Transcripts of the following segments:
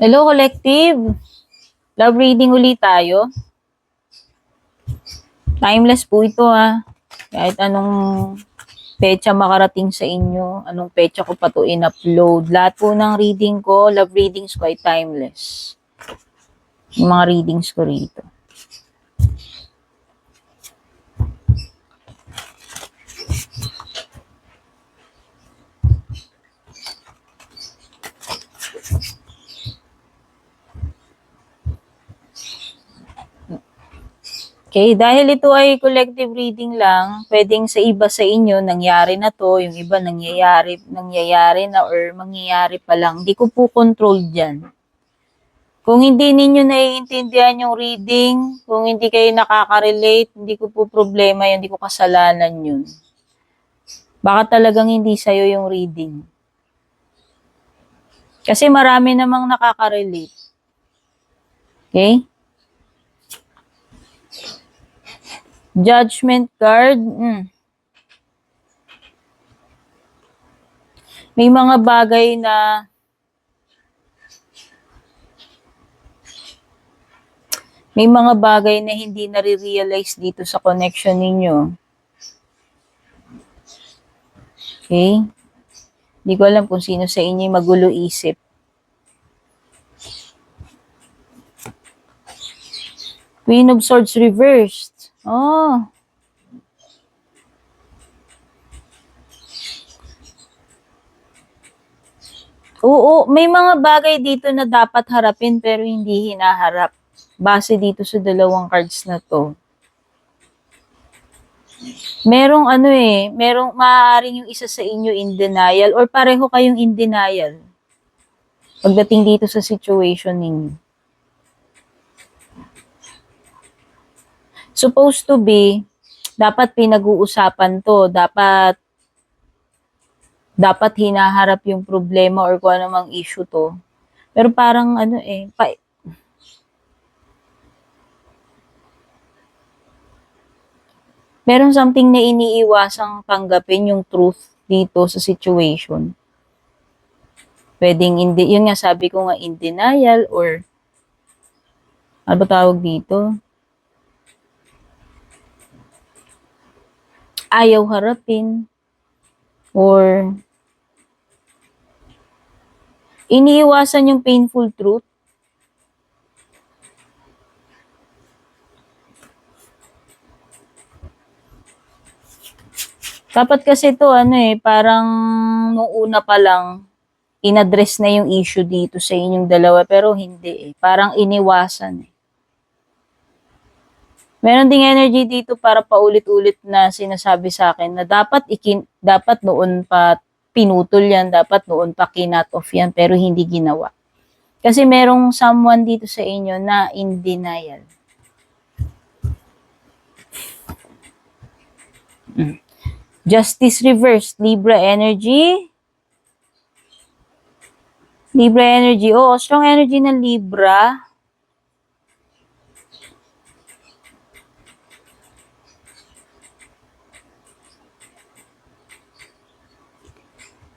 Hello, Collective. Love reading ulit tayo. Timeless po ito Kahit anong petsa makarating sa inyo, anong petsa ko pa to in-upload. Lahat po ng reading ko, love readings ko ay timeless. Yung mga readings ko rito. Okay, dahil ito ay collective reading lang, pwedeng sa iba sa inyo, nangyari na to, yung iba nangyayari na or mangyayari pa lang. Hindi ko po control dyan. Kung hindi ninyo naiintindihan yung reading, kung hindi kayo nakaka-relate, hindi ko po problema yun, hindi ko kasalanan yun. Baka talagang hindi sa'yo yung reading. Kasi marami namang nakaka-relate. Okay? Judgment card. May mga bagay na hindi nare-realize dito sa connection ninyo. Okay? Hindi ko alam kung sino sa inyo magulo isip. Queen of Swords reversed. Oh. Oo, may mga bagay dito na dapat harapin pero hindi hinaharap. Base dito sa dalawang cards na to. Merong maaaring yung isa sa inyo in denial or pareho kayong in denial pagdating dito sa situation ninyo. Supposed to be, dapat pinag-uusapan to, dapat hinaharap yung problema or kung ano mang issue to. Pero parang meron something na iniiwasang tanggapin yung truth dito sa situation. Pwedeng yun nga sabi ko nga in denial or ano ba tawag dito? Ayaw harapin or iniiwasan yung painful truth. Dapat kasi ito parang nung una pa lang inaddress na yung issue dito sa inyong dalawa pero hindi parang iniwasan Meron ding energy dito para paulit-ulit na sinasabi sa akin na dapat noon pa pinutol yan, dapat noon pa kinat off yan, pero hindi ginawa. Kasi merong someone dito sa inyo na in denial. Justice reversed, Libra energy. Libra energy, strong energy ng Libra.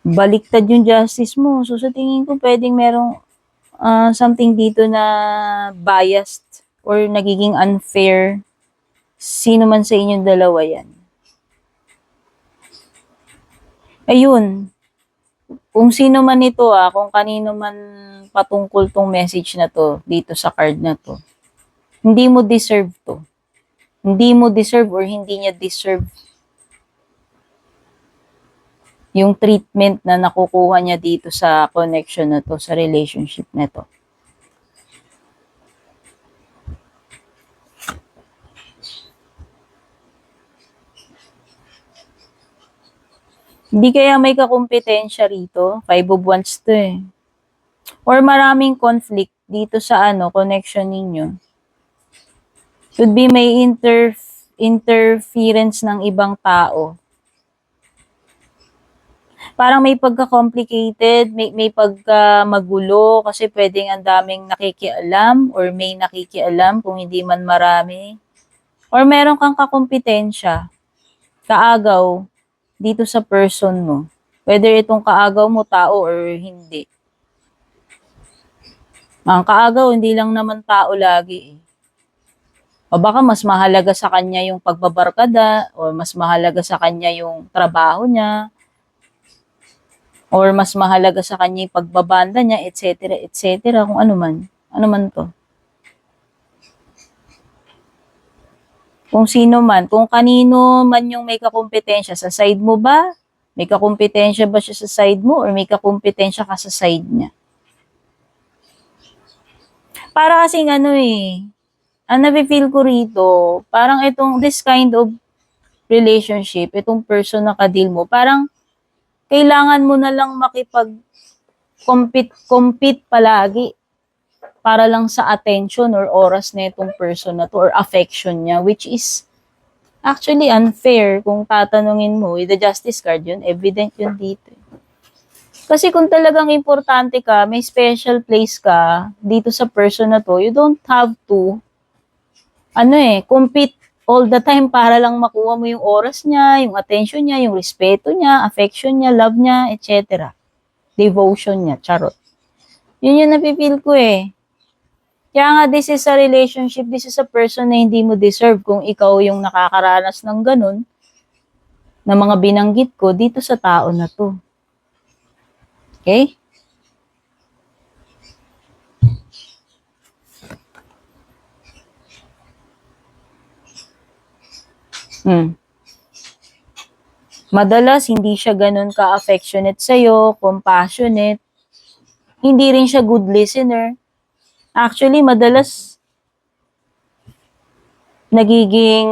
Baliktad yung justice mo. So, sa tingin ko, pwedeng merong something dito na biased or nagiging unfair. Sino man sa inyong dalawa yan. Ayun. Kung sino man ito kung kanino man patungkol tong message na to, dito sa card na to, hindi mo deserve to. Hindi mo deserve or hindi niya deserve yung treatment na nakukuha niya dito sa connection na to, sa relationship na to. Hindi kaya may kakumpetensya rito? 5 of Wands to Or maraming conflict dito sa connection ninyo. Could be may interference ng ibang tao. Parang may pagka-complicated, may pagka-magulo kasi pwedeng ang daming nakikialam or may nakikialam kung hindi man marami. Or meron kang kakumpetensya, kaagaw dito sa person mo. Whether itong kaagaw mo tao or hindi. Ang kaagaw, hindi lang naman tao lagi eh. O baka mas mahalaga sa kanya yung pagbabarkada, o mas mahalaga sa kanya yung trabaho niya, or mas mahalaga sa kanya yung pagbabanda niya, etc., etc., kung ano man. Ano man to. Kung sino man, kung kanino man yung may kakumpetensya, sa side mo ba? May kakumpetensya ba siya sa side mo, or may kakumpetensya ka sa side niya? Para kasing ano eh, ang nafe-feel ko rito, parang this kind of relationship, itong person na ka-deal mo, parang kailangan mo na lang compete palagi para lang sa attention or oras na itong person na to or affection niya, which is actually unfair kung tatanungin mo. With the justice card yun, evident yun dito. Kasi kung talagang importante ka, may special place ka dito sa person na to, you don't have to compete all the time para lang makuha mo yung oras niya, yung attention niya, yung respeto niya, affection niya, love niya, etc. Devotion niya, charot. Yun yung napipil ko eh. Kaya nga, this is a relationship, this is a person na hindi mo deserve kung ikaw yung nakakaranas ng ganun, na mga binanggit ko dito sa tao na to. Okay? Madalas, hindi siya ganun ka-affectionate sa'yo, compassionate. Hindi rin siya good listener. Actually, madalas, nagiging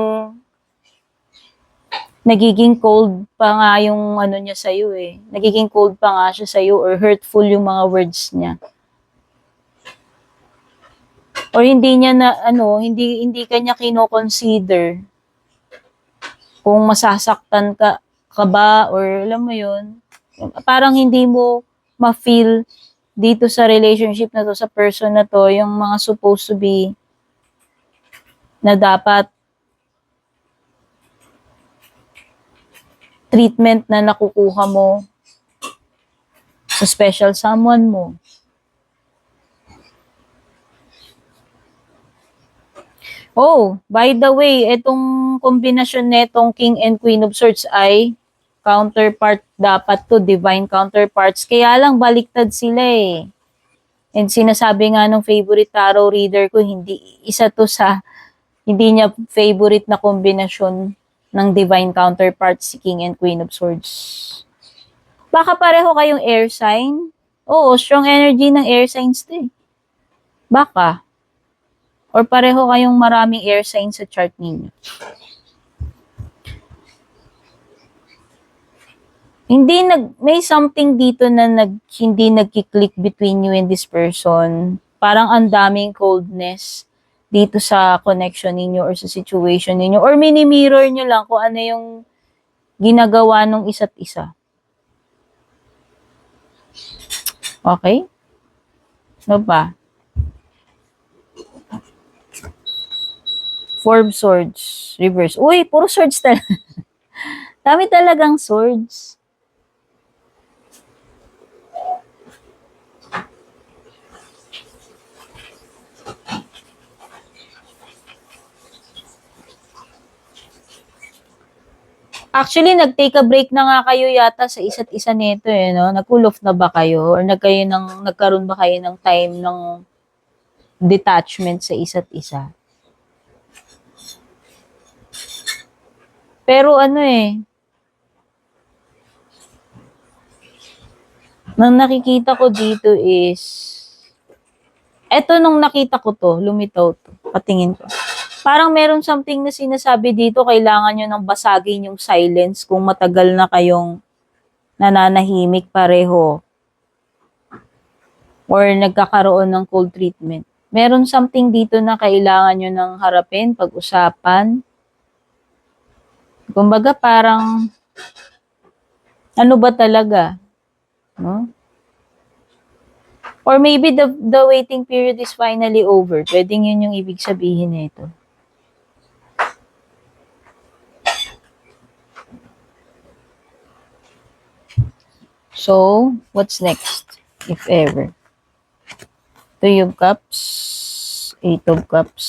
cold pa nga yung ano niya sa'yo eh. Nagiging cold pa nga siya sa'yo or hurtful yung mga words niya. Or hindi niya hindi kanya kino-consider kung masasaktan ka ba or alam mo yun. Parang hindi mo ma-feel dito sa relationship na to, sa person na to, yung mga supposed to be na dapat treatment na nakukuha mo sa special someone mo. Oh, by the way, itong kombinasyon netong King and Queen of Swords ay counterpart dapat to, divine counterparts. Kaya lang baliktad sila eh. And sinasabi nga ng favorite tarot reader ko, hindi niya favorite na kombinasyon ng divine counterparts si King and Queen of Swords. Baka pareho kayong air sign? Oo, strong energy ng air signs to eh. Baka. Or pareho kayong maraming air signs sa chart ninyo. May something dito na hindi nagki-click between you and this person. Parang ang daming coldness dito sa connection ninyo or sa situation ninyo. Or mini-mirror nyo lang kung ano yung ginagawa ng isa't isa. Okay? Ano ba? Four of Swords, reverse. Uy, puro swords talaga. Dami talagang swords. Actually, nag-take a break na nga kayo yata sa isa't isa nito eh, no? Nag-cool off na ba kayo? Or nagkaroon ba kayo ng time ng detachment sa isa't isa? Pero nang nakikita ko dito is, nung nakita ko to, lumitaw to, patingin ko. Parang meron something na sinasabi dito, kailangan nyo nang basagin yung silence kung matagal na kayong nananahimik pareho or nagkakaroon ng cold treatment. Meron something dito na kailangan nyo nang harapin, pag-usapan. Kumbaga parang, ano ba talaga? No? Or maybe the waiting period is finally over. Pwedeng yun yung ibig sabihin nito. So, what's next, if ever? Three of Cups, Eight of Cups,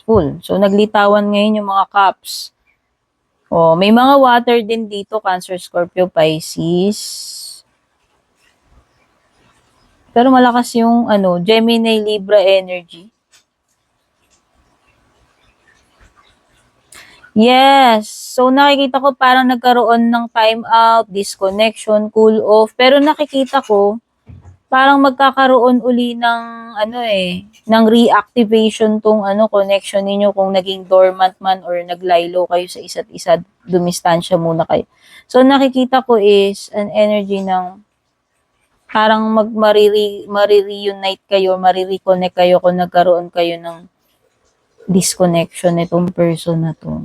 full. So, naglitawan ngayon yung mga cups. Oh, may mga water din dito, Cancer, Scorpio, Pisces. Pero malakas yung Gemini, Libra energy. Yes. So, nakikita ko parang nagkaroon ng time out, disconnection, cool off. Pero nakikita ko, parang magkakaroon uli ng, ng reactivation tong connection ninyo kung naging dormant man or naglaylo kayo sa isa't isa, dumistansya muna kayo. So, nakikita ko is an energy ng parang marireunite kayo, marireconnect kayo kung nagkaroon kayo ng disconnection nitong person na to.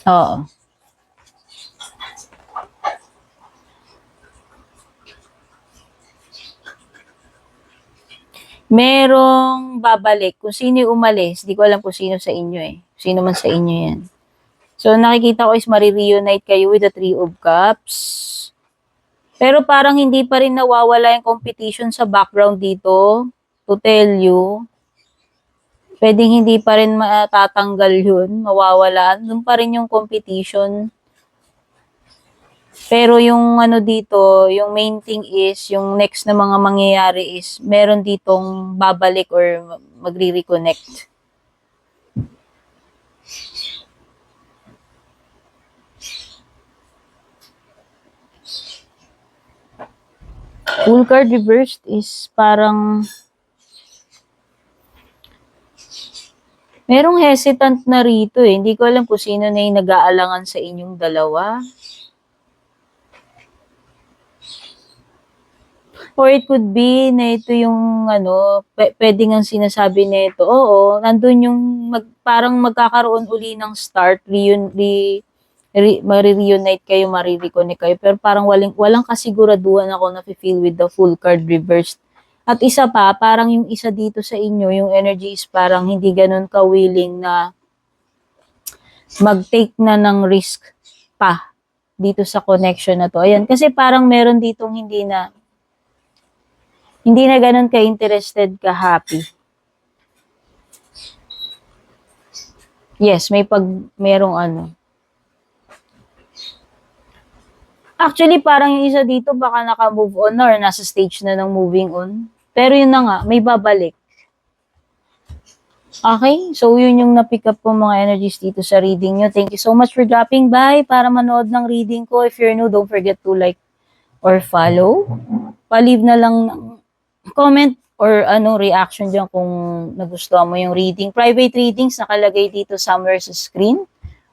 Oo. Merong babalik. Kung sino yung umalis, di ko alam kung sino sa inyo eh. Sino man sa inyo yan. So, nakikita ko is marireunite kayo with the Three of Cups. Pero parang hindi pa rin nawawala yung competition sa background dito. To tell you. Pwedeng hindi pa rin matatanggal yun, mawawala. Doon pa rin yung competition. Pero yung dito, yung main thing is, yung next na mga mangyayari is, meron ditong babalik or magre-reconnect. Full card reversed is parang merong hesitant na rito eh. Hindi ko alam kung sino na yung nag-aalangan sa inyong dalawa. Or it could be na ito yung pwede nga sinasabi na ito. Oo, nandun yung parang magkakaroon uli ng start, marireunite kayo, marireconnect kayo. Pero parang walang kasiguraduhan ako na feel with the full card reversed. At isa pa, parang yung isa dito sa inyo, yung energy is parang hindi ganun ka-willing na mag-take na ng risk pa dito sa connection na to. Ayan, kasi parang meron ditong hindi na ganun ka-interested, ka-happy. Yes, merong Actually, parang yung isa dito baka naka-move on na or nasa stage na ng moving on. Pero yun na nga, may babalik. Okay, so yun yung na-pick up po mga energies dito sa reading nyo. Thank you so much for dropping by para manood ng reading ko. If you're new, don't forget to like or follow. Pa-leave na lang ng comment or reaction dyan kung nagustuhan mo yung reading. Private readings nakalagay dito somewhere sa screen.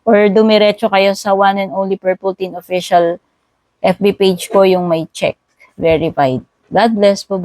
Or dumiretso kayo sa one and only Purple Teen official FB page ko yung may check verified. God bless po,